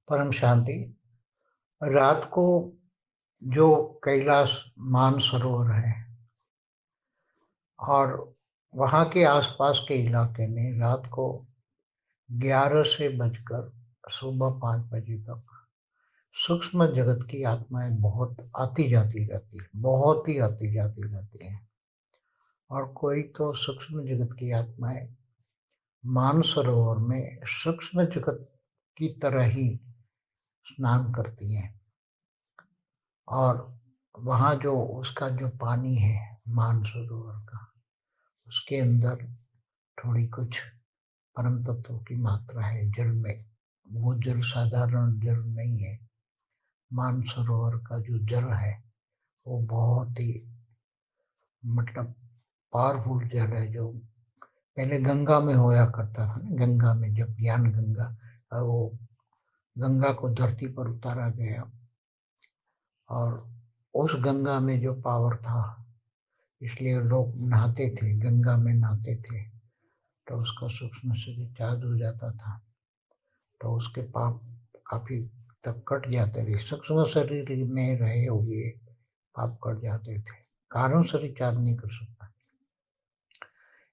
परम शांति। रात को जो कैलाश मानसरोवर है और वहाँ के आसपास के इलाके में रात को 11 से बजकर सुबह 5 बजे तक सूक्ष्म जगत की आत्माएं बहुत आती जाती रहती है, बहुत ही आती जाती रहती हैं। और कोई तो सूक्ष्म जगत की आत्माएं मानसरोवर में सूक्ष्म जगत की तरह ही स्नान करती हैं। और वहाँ जो उसका जो पानी है मानसरोवर का, उसके अंदर थोड़ी कुछ परम तत्वों की मात्रा है जल में। वो जल साधारण जल नहीं है। मानसरोवर का जो जल है वो बहुत ही मतलब पावरफुल जल है, जो पहले गंगा में होया करता था ना। गंगा में जब ज्ञान गंगा, वो गंगा को धरती पर उतारा गया और उस गंगा में जो पावर था, इसलिए लोग नहाते थे, गंगा में नहाते थे, तो उसका सूक्ष्म शरीर चार्ज हो जाता था, तो उसके पाप काफी तक कट जाते थे। सूक्ष्म शरीर में रहे हुए पाप कट जाते थे। कारण शरीर चार्ज नहीं कर सकता।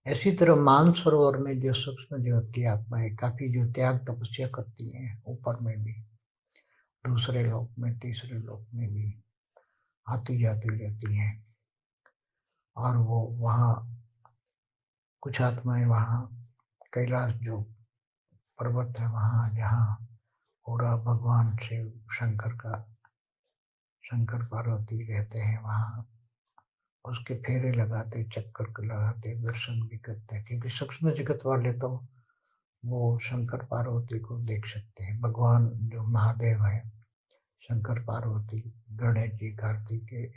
इसी तरह मानसरोवर में जो सूक्ष्म जगत की आत्माएं काफी जो त्याग तपस्या करती हैं, ऊपर में भी, दूसरे लोक में, तीसरे लोक में भी आती जाती रहती हैं। और वो वहाँ कुछ आत्माएं वहाँ कैलाश जो पर्वत है वहाँ, जहाँ पूरा भगवान शिव शंकर पार्वती रहते हैं, वहाँ उसके फेरे लगाते, चक्कर लगाते, दर्शन भी करते हैं। क्योंकि सूक्ष्म जगत वाले तो वो शंकर पार्वती को देख सकते हैं। भगवान जो महादेव है, शंकर पार्वती, गणेश जी, कार्तिकेय,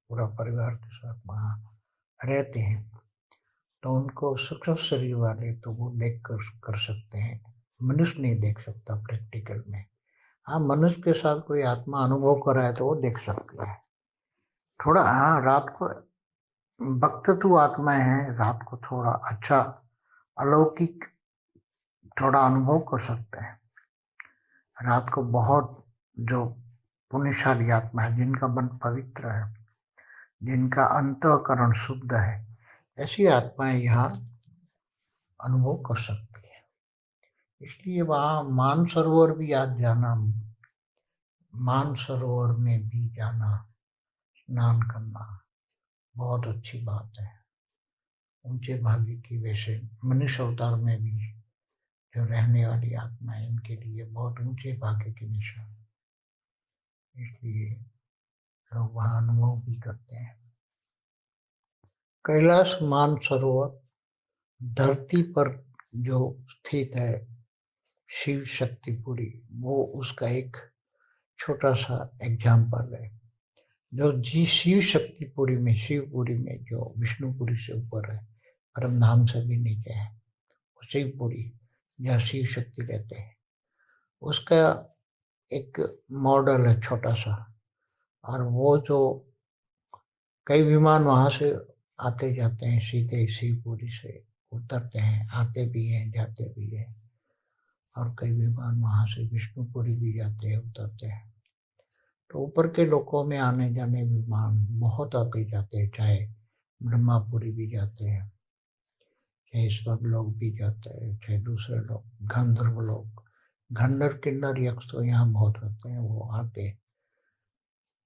पूरा परिवार के साथ वहाँ रहते हैं, तो उनको सूक्ष्म शरीर वाले तो वो देख कर सकते हैं। मनुष्य नहीं देख सकता प्रैक्टिकल में। हाँ, मनुष्य के साथ कोई आत्मा अनुभव कर रहा है तो वो देख सकता है थोड़ा। हाँ, रात को वक्त तो आत्माएं हैं, रात को थोड़ा अच्छा अलौकिक थोड़ा अनुभव कर सकते हैं। रात को बहुत जो पुण्यशाली आत्मा है, जिनका मन पवित्र है, जिनका अंतःकरण शुद्ध है, ऐसी आत्माएं यहाँ अनुभव कर सकती है। इसलिए वहाँ मानसरोवर भी आज जाना, मानसरोवर में भी जाना, स्नान करना बहुत अच्छी बात है। ऊंचे भाग्य की, वैसे मनुष्य अवतार में भी जो रहने वाली आत्मा है, इनके लिए बहुत ऊंचे भाग्य की निशान, इसलिए लोग वहाँ अनुभव भी करते हैं। कैलाश मानसरोवर धरती पर जो स्थित है, शिव शक्तिपुरी, वो उसका एक छोटा सा एग्जाम्पल है। जो जी शिव शक्तिपुरी में, शिवपुरी में, जो विष्णुपुरी से ऊपर है, परम धाम से भी नीचे है, वो शिवपुरी जहाँ शिव शक्ति रहते हैं, उसका एक मॉडल है छोटा सा। और वो जो कई विमान वहां से आते जाते हैं, सीधे शिवपुरी से उतरते हैं, आते भी हैं, जाते भी हैं। और कई विमान वहां से विष्णुपुरी भी जाते हैं, उतरते हैं। तो ऊपर के लोकों में आने जाने विमान बहुत आते जाते हैं, चाहे ब्रह्मापुरी भी जाते हैं, चाहे ईश्वर लोग भी जाते हैं, चाहे दूसरे लोग, गंधर्व लोग, गंधर्व किन्नर यक्ष तो यहाँ बहुत होते हैं। वो आके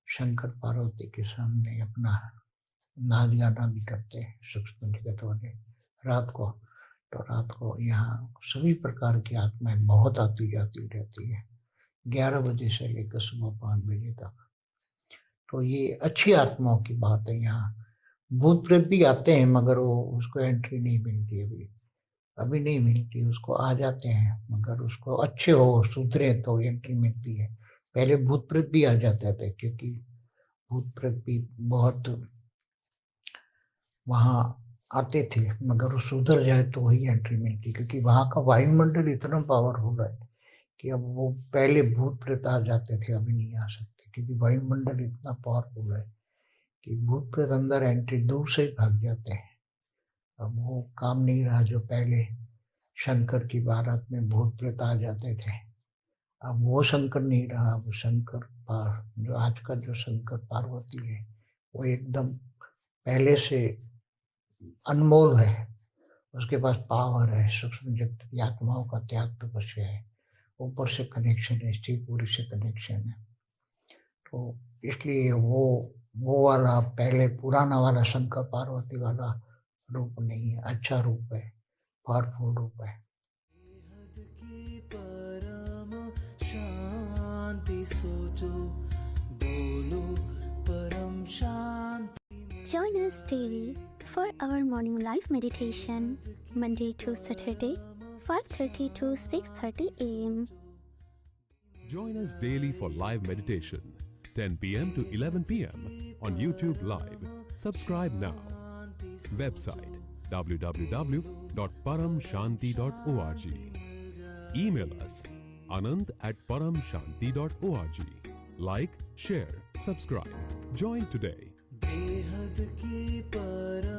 शंकर पार्वती के सामने अपना नाच गाना भी करते हैं, सूक्ष्म जगत वाले रात को। तो रात को यहाँ सभी प्रकार की आत्माएं बहुत आती जाती रहती है, 11 बजे से लेकर सुबह 5 बजे तक। तो ये अच्छी आत्माओं की बात है। यहाँ भूत प्रेत भी आते हैं, मगर वो उसको एंट्री नहीं मिलती, अभी अभी नहीं मिलती उसको। आ जाते हैं, मगर उसको अच्छे हो, सुधरे तो एंट्री मिलती है। पहले भूत प्रेत भी आ जाते थे, क्योंकि भूत प्रेत भी बहुत वहाँ आते थे, मगर वो सुधर जाए तो वही एंट्री मिलती, क्योंकि वहाँ का वायुमंडल इतना पावरफुल है कि अब वो, पहले भूत प्रेत आ जाते थे, अभी नहीं आ सकते, क्योंकि वायुमंडल इतना पावरफुल है कि भूत प्रेत अंदर एंट्री दूर से ही भाग जाते हैं। अब वो काम नहीं रहा जो पहले शंकर की बारात में भूत प्रेत आ जाते थे, अब वो शंकर नहीं रहा, वो शंकर जो आज का जो शंकर पार्वती है, वो एकदम पहले से अनमोल है। उसके पास पावर है, सूक्ष्म जगत की आत्माओं का त्याग तपस्या है, ऊपर से कनेक्शन है, स्त्री पुरी से कनेक्शन है। तो इसलिए वो वाला पहले पुराना वाला शंकर पार्वती वाला रूप नहीं है, अच्छा रूप है, पावरफुल रूप है। की परम शांति सोचो, बोलो परम शांति। Join us daily for our morning live meditation, Monday to Saturday, 5:30 to 6:30 a.m. Join us daily for live meditation, 10 p.m. to 11 p.m. on YouTube Live. Subscribe now. Website www.paramshanti.org. Email us anand@paramshanti.org. Like, share, subscribe. Join today. बेहद की परम